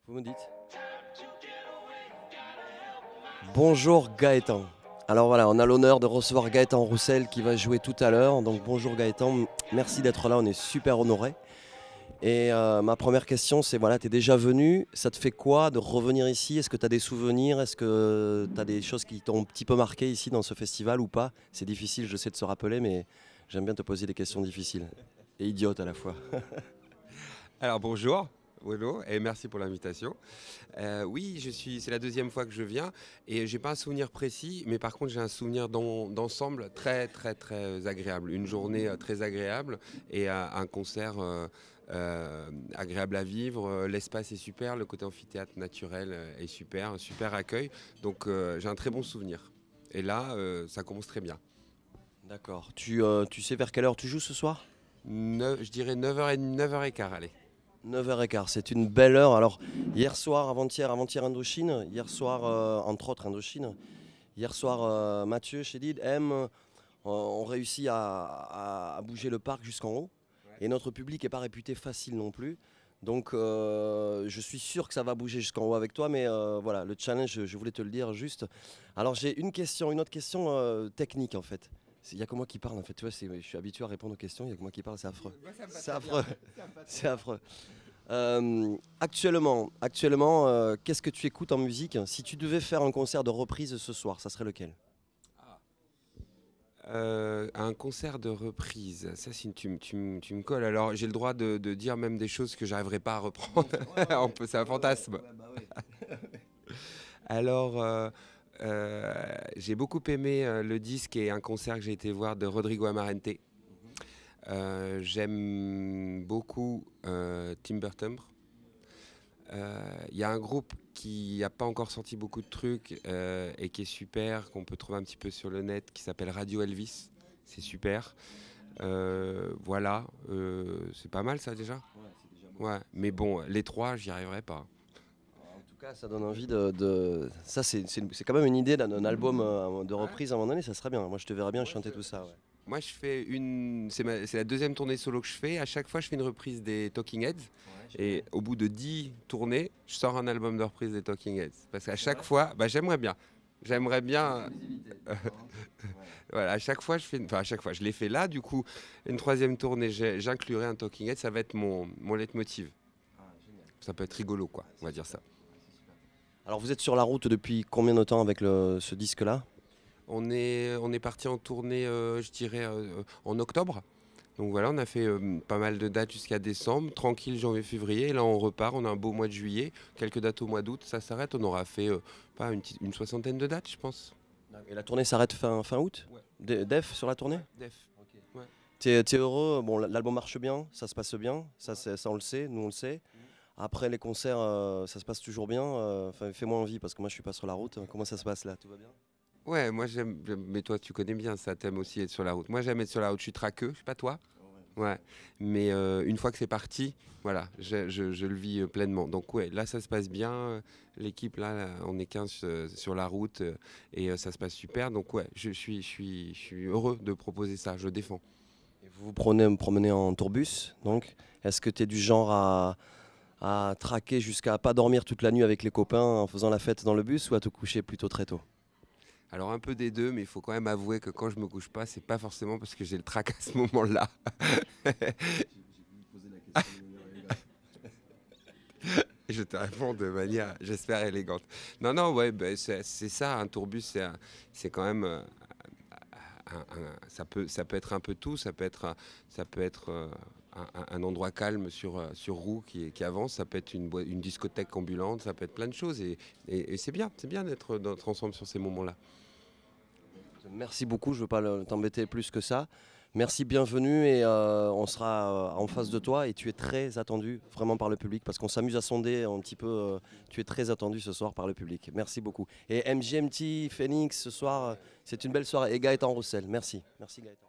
Vous me dites. Bonjour Gaëtan. Alors voilà, on a l'honneur de recevoir Gaëtan Roussel qui va jouer tout à l'heure. Donc bonjour Gaëtan, merci d'être là, on est super honorés. Et ma première question c'est, voilà, tu es déjà venu, ça te fait quoi de revenir ici? Est-ce que tu as des souvenirs? Est-ce que tu as des choses qui t'ont un petit peu marqué ici dans ce festival ou pas? C'est difficile, je sais, de se rappeler, mais j'aime bien te poser des questions difficiles et idiotes à la fois. Alors bonjour, Bruno, et merci pour l'invitation. Oui, c'est la deuxième fois que je viens et j'ai pas un souvenir précis, mais par contre j'ai un souvenir d'ensemble très très très agréable. Une journée très agréable et un concert agréable à vivre. L'espace est super, le côté amphithéâtre naturel est super, un super accueil. Donc j'ai un très bon souvenir. Et là, ça commence très bien. D'accord. Tu sais vers quelle heure tu joues ce soir? Je dirais 9h30, 9h15, allez. 9h15, c'est une belle heure. Alors, hier soir, avant-hier Indochine, hier soir, entre autres Indochine, hier soir, Mathieu, Chédid, M, ont réussi à bouger le parc jusqu'en haut. Et notre public n'est pas réputé facile non plus. Donc, je suis sûr que ça va bouger jusqu'en haut avec toi. Mais voilà, le challenge, je voulais te le dire juste. Alors, j'ai une autre question technique en fait. Il n'y a que moi qui parle en fait. Tu vois, je suis habitué à répondre aux questions. Il n'y a que moi qui parle, c'est affreux. C'est affreux. C'est affreux. Actuellement, qu'est-ce que tu écoutes en musique? Si tu devais faire un concert de reprise ce soir, ça serait lequel? Un concert de reprise, ça si tu me colles. Alors j'ai le droit de dire même des choses que j'arriverai pas à reprendre. C'est un fantasme. Alors j'ai beaucoup aimé le disque et un concert que j'ai été voir de Rodrigo Amarante. J'aime beaucoup Timber Timbre. Il y a un groupe qui n'a pas encore sorti beaucoup de trucs et qui est super, qu'on peut trouver un petit peu sur le net, qui s'appelle Radio Elvis. C'est super. Voilà, c'est pas mal ça déjà. Ouais, mais bon, les trois, j'y arriverai pas. En tout cas, ça donne envie Ça, c'est quand même une idée d'un album de reprise à un moment donné, ça serait bien. Moi, je te verrais bien chanter tout ça. Ouais. Moi, je fais c'est la deuxième tournée solo que je fais. À chaque fois, je fais une reprise des Talking Heads. Et au bout de 10 tournées, je sors un album de reprise des Talking Heads. Parce qu'à chaque fois, bah, j'aimerais bien. J'aimerais bien. Voilà, à chaque fois, à chaque fois, je l'ai fait là. Du coup, une troisième tournée, j'inclurai un Talking Head. Ça va être mon leitmotiv. Ça peut être rigolo, quoi. On va dire ça. Alors, vous êtes sur la route depuis combien de temps avec ce disque-là? On est parti en tournée, je dirais, en octobre. Donc voilà, on a fait pas mal de dates jusqu'à décembre, tranquille janvier-février. Et là, on repart, on a un beau mois de juillet, quelques dates au mois d'août, ça s'arrête. On aura fait pas une soixantaine de dates, je pense. Et la tournée s'arrête fin août? Ouais. Def sur la tournée? Def. Ouais. T'es heureux? Bon, l'album marche bien, ça se passe bien, ça on le sait, nous on le sait. Après les concerts, ça se passe toujours bien. Enfin, fais-moi envie parce que moi je suis pas sur la route. Comment ça se passe là? Tout va bien? Ouais, moi mais toi tu connais bien ça, t'aimes aussi être sur la route. Moi j'aime être sur la route, je suis traqueux, je sais pas toi. Ouais, mais une fois que c'est parti, voilà, je le vis pleinement. Donc ouais, là ça se passe bien, l'équipe là, on est 15 sur la route et ça se passe super. Donc ouais, je suis heureux de proposer ça, je défends. Et vous vous promenez en tourbus, donc est-ce que tu es du genre à traquer jusqu'à pas dormir toute la nuit avec les copains en faisant la fête dans le bus ou à te coucher plutôt très tôt? Alors un peu des deux, mais il faut quand même avouer que quand je me couche pas, c'est pas forcément parce que j'ai le trac à ce moment-là. Je te réponds de manière, j'espère, élégante. Non, non, ouais, ben, c'est ça, un tourbus, c'est quand même, ça peut être un peu tout, ça peut être un endroit calme sur roue qui avance, ça peut être une discothèque ambulante, ça peut être plein de choses, et c'est bien d'être ensemble sur ces moments-là. Merci beaucoup, je ne veux pas t'embêter plus que ça. Merci, bienvenue et on sera en face de toi et tu es très attendu vraiment par le public parce qu'on s'amuse à sonder un petit peu. Tu es très attendu ce soir par le public. Merci beaucoup. Et MGMT, Phoenix, ce soir, c'est une belle soirée. Et Gaëtan Roussel, merci. Merci Gaëtan.